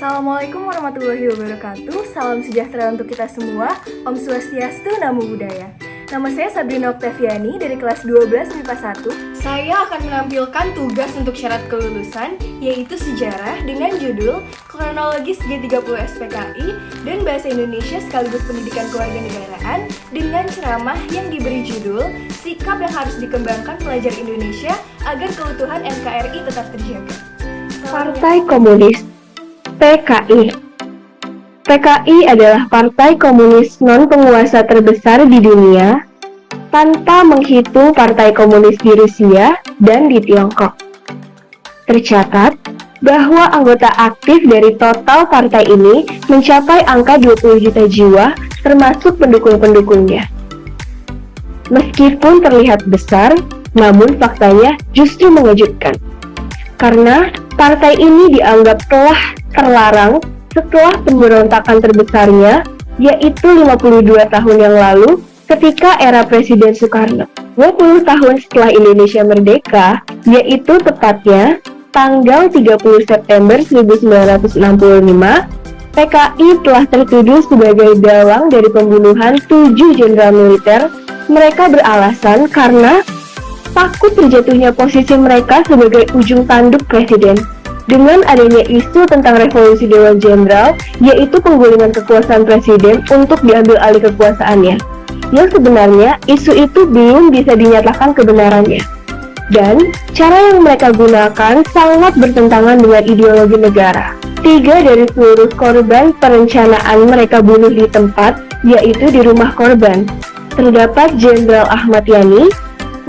Assalamualaikum warahmatullahi wabarakatuh. Salam sejahtera untuk kita semua. Om Swastiastu, Namo Buddhaya. Nama saya Sabrina Oktaviani dari kelas 12 MIPA 1. Saya akan menampilkan tugas untuk syarat kelulusan, yaitu sejarah dengan judul Kronologis G30 SPKI dan Bahasa Indonesia sekaligus Pendidikan Kewarganegaraan dengan ceramah yang diberi judul Sikap yang harus dikembangkan pelajar Indonesia agar keutuhan NKRI tetap terjaga. Partai Komunis PKI. PKI adalah partai komunis non-penguasa terbesar di dunia tanpa menghitung partai komunis di Rusia dan di Tiongkok. Tercatat bahwa anggota aktif dari total partai ini mencapai angka 20 juta jiwa termasuk pendukung-pendukungnya. Meskipun terlihat besar, namun faktanya justru mengejutkan. Karena partai ini dianggap telah terlarang setelah pemberontakan terbesarnya, yaitu 52 tahun yang lalu ketika era Presiden Soekarno. 20 tahun setelah Indonesia merdeka, yaitu tepatnya tanggal 30 September 1965, PKI telah tertuduh sebagai dalang dari pembunuhan 7 jenderal militer. Mereka beralasan karena takut terjatuhnya posisi mereka sebagai ujung tanduk presiden. Dengan adanya isu tentang revolusi Dewan Jenderal, yaitu penggulingan kekuasaan presiden untuk diambil alih kekuasaannya, yang sebenarnya isu itu belum bisa dinyatakan kebenarannya. Dan cara yang mereka gunakan sangat bertentangan dengan ideologi negara. 3 dari seluruh korban perencanaan mereka bunuh di tempat, yaitu di rumah korban. Terdapat Jenderal Ahmad Yani,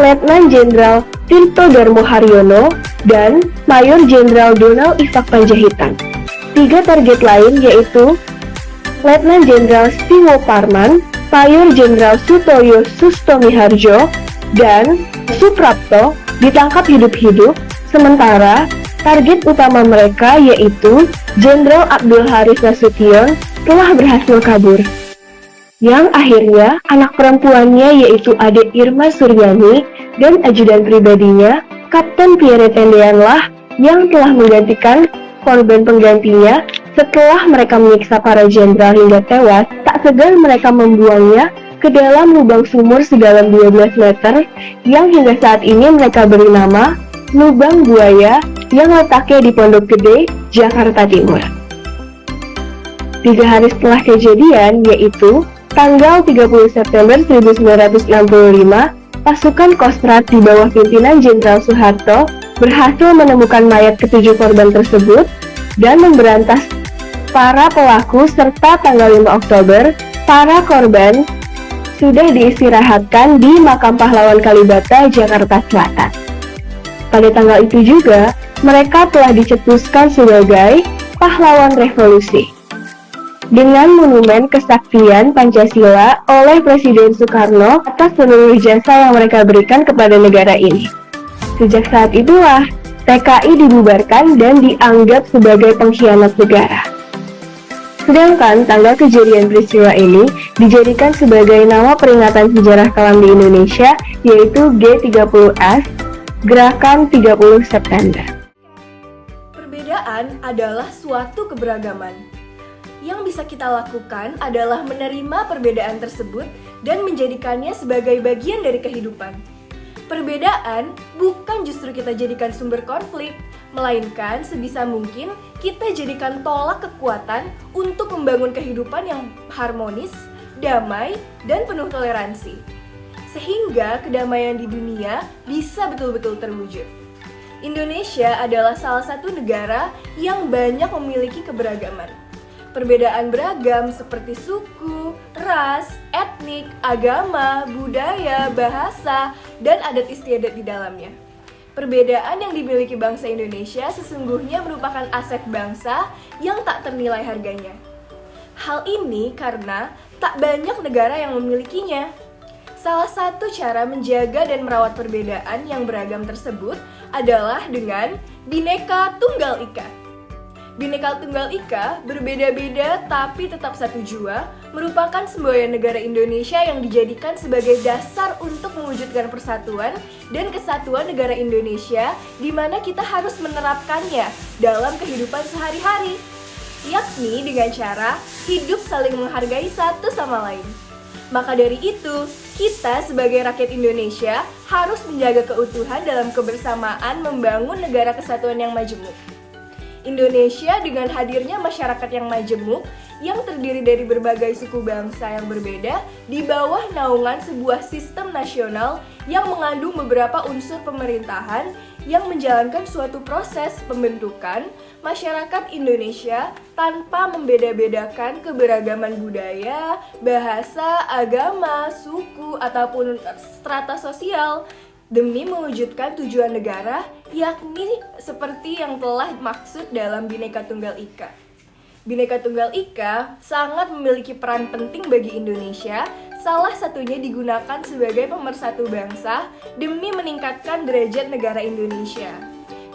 Letnan Jenderal Tirto Darmo Haryono, dan Mayor Jenderal Donald Ifak Panjaitan. 3 target lain yaitu Letnan Jenderal Stiwo Parman, Mayor Jenderal Sutoyo Sustomiharjo, dan Suprapto ditangkap hidup-hidup, sementara target utama mereka yaitu Jenderal Abdul Haris Nasution telah berhasil kabur. Yang akhirnya anak perempuannya yaitu adik Irma Suryani dan ajudan pribadinya Kapten Pierre Tendeanlah yang telah menggantikan korban penggantinya setelah mereka menyiksa para jenderal hingga tewas. Tak segan mereka membuangnya ke dalam lubang sumur sedalam 12 meter yang hingga saat ini mereka beri nama Lubang Buaya yang letaknya di Pondok Gede, Jakarta Timur. 3 hari setelah kejadian, yaitu tanggal 30 September 1965, pasukan Kostrad di bawah pimpinan Jenderal Soeharto berhasil menemukan mayat ke-7 korban tersebut dan memberantas para pelaku, serta tanggal 5 Oktober, para korban sudah diistirahatkan di Makam Pahlawan Kalibata, Jakarta Selatan. Pada tanggal itu juga, mereka telah dicetuskan sebagai pahlawan revolusi dengan monumen kesaktian Pancasila oleh Presiden Soekarno atas seluruh jasa yang mereka berikan kepada negara ini. Sejak saat itulah, PKI dibubarkan dan dianggap sebagai pengkhianat negara. Sedangkan tanggal kejadian peristiwa ini dijadikan sebagai nama peringatan sejarah kelam di Indonesia, yaitu G30S, Gerakan 30 September. Perbedaan adalah suatu keberagaman. Yang bisa kita lakukan adalah menerima perbedaan tersebut dan menjadikannya sebagai bagian dari kehidupan. Perbedaan bukan justru kita jadikan sumber konflik, melainkan sebisa mungkin kita jadikan tolak kekuatan untuk membangun kehidupan yang harmonis, damai, dan penuh toleransi. Sehingga kedamaian di dunia bisa betul-betul terwujud. Indonesia adalah salah satu negara yang banyak memiliki keberagaman. Perbedaan beragam seperti suku, ras, etnik, agama, budaya, bahasa, dan adat istiadat di dalamnya. Perbedaan yang dimiliki bangsa Indonesia sesungguhnya merupakan aset bangsa yang tak ternilai harganya. Hal ini karena tak banyak negara yang memilikinya. Salah satu cara menjaga dan merawat perbedaan yang beragam tersebut adalah dengan Bhinneka Tunggal Ika. Bhinneka Tunggal Ika, berbeda-beda tapi tetap satu jua, merupakan semboyan negara Indonesia yang dijadikan sebagai dasar untuk mewujudkan persatuan dan kesatuan negara Indonesia, di mana kita harus menerapkannya dalam kehidupan sehari-hari. yakni dengan cara hidup saling menghargai satu sama lain. Maka dari itu, kita sebagai rakyat Indonesia harus menjaga keutuhan dalam kebersamaan membangun negara kesatuan yang majemuk. Indonesia dengan hadirnya masyarakat yang majemuk yang terdiri dari berbagai suku bangsa yang berbeda di bawah naungan sebuah sistem nasional yang mengandung beberapa unsur pemerintahan yang menjalankan suatu proses pembentukan masyarakat Indonesia tanpa membeda-bedakan keberagaman budaya, bahasa, agama, suku, ataupun strata sosial demi mewujudkan tujuan negara, yakni seperti yang telah dimaksud dalam Bhinneka Tunggal Ika. Bhinneka Tunggal Ika sangat memiliki peran penting bagi Indonesia, salah satunya digunakan sebagai pemersatu bangsa demi meningkatkan derajat negara Indonesia.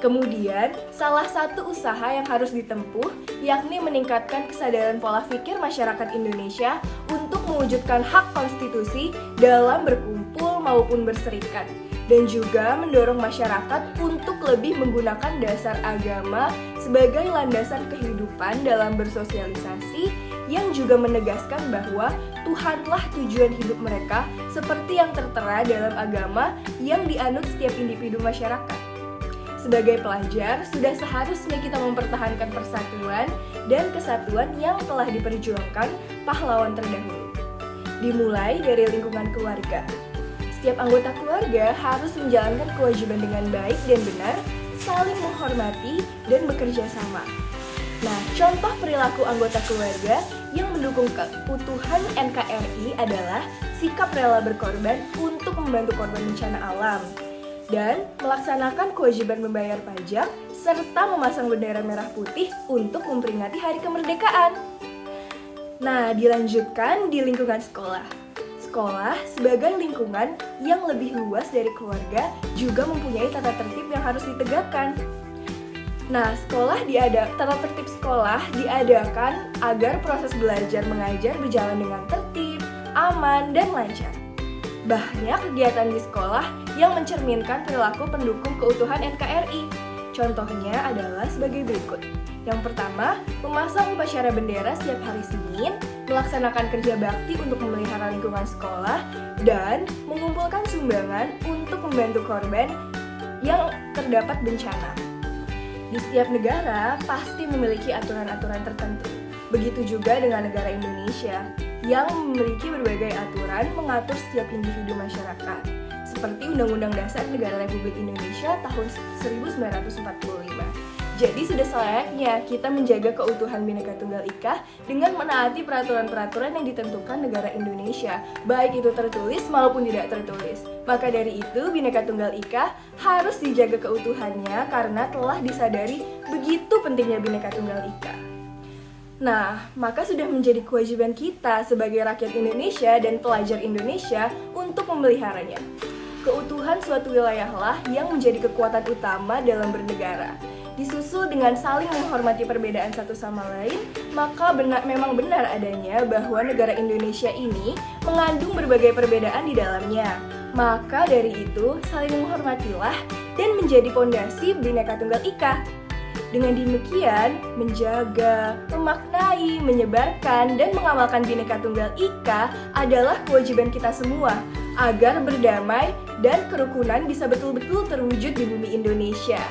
Kemudian, salah satu usaha yang harus ditempuh yakni meningkatkan kesadaran pola pikir masyarakat Indonesia untuk mewujudkan hak konstitusi dalam berkumpul maupun berserikat, dan juga mendorong masyarakat untuk lebih menggunakan dasar agama sebagai landasan kehidupan dalam bersosialisasi, yang juga menegaskan bahwa Tuhanlah tujuan hidup mereka seperti yang tertera dalam agama yang dianut setiap individu masyarakat. Sebagai pelajar, sudah seharusnya kita mempertahankan persatuan dan kesatuan yang telah diperjuangkan pahlawan terdahulu. Dimulai dari lingkungan keluarga. Setiap anggota keluarga harus menjalankan kewajiban dengan baik dan benar, saling menghormati dan bekerja sama. Nah, contoh perilaku anggota keluarga yang mendukung keutuhan NKRI adalah sikap rela berkorban untuk membantu korban bencana alam, dan melaksanakan kewajiban membayar pajak, serta memasang bendera merah putih untuk memperingati hari kemerdekaan. Nah, dilanjutkan di lingkungan sekolah. Sekolah sebagai lingkungan yang lebih luas dari keluarga juga mempunyai tata tertib yang harus ditegakkan. Nah, tata tertib sekolah diadakan agar proses belajar mengajar berjalan dengan tertib, aman, dan lancar. Banyak kegiatan di sekolah yang mencerminkan perilaku pendukung keutuhan NKRI. Contohnya adalah sebagai berikut. Yang pertama, memasang upacara bendera setiap hari Senin, melaksanakan kerja bakti untuk memelihara lingkungan sekolah, dan mengumpulkan sumbangan untuk membantu korban yang terdapat bencana. Di setiap negara pasti memiliki aturan-aturan tertentu. Begitu juga dengan negara Indonesia yang memiliki berbagai aturan mengatur setiap individu masyarakat, seperti Undang-Undang Dasar Negara Republik Indonesia tahun 1945. Jadi sudah selayaknya kita menjaga keutuhan Bhinneka Tunggal Ika dengan menaati peraturan-peraturan yang ditentukan negara Indonesia, baik itu tertulis maupun tidak tertulis. Maka dari itu, Bhinneka Tunggal Ika harus dijaga keutuhannya karena telah disadari begitu pentingnya Bhinneka Tunggal Ika. Nah, maka sudah menjadi kewajiban kita sebagai rakyat Indonesia dan pelajar Indonesia untuk memeliharanya. Keutuhan suatu wilayahlah yang menjadi kekuatan utama dalam bernegara. Disusul dengan saling menghormati perbedaan satu sama lain, maka memang benar adanya bahwa negara Indonesia ini mengandung berbagai perbedaan di dalamnya. Maka dari itu, saling menghormatilah dan menjadi pondasi Bhinneka Tunggal Ika. Dengan demikian, menjaga, memaknai, menyebarkan, dan mengamalkan Bhinneka Tunggal Ika adalah kewajiban kita semua agar berdamai dan kerukunan bisa betul-betul terwujud di bumi Indonesia.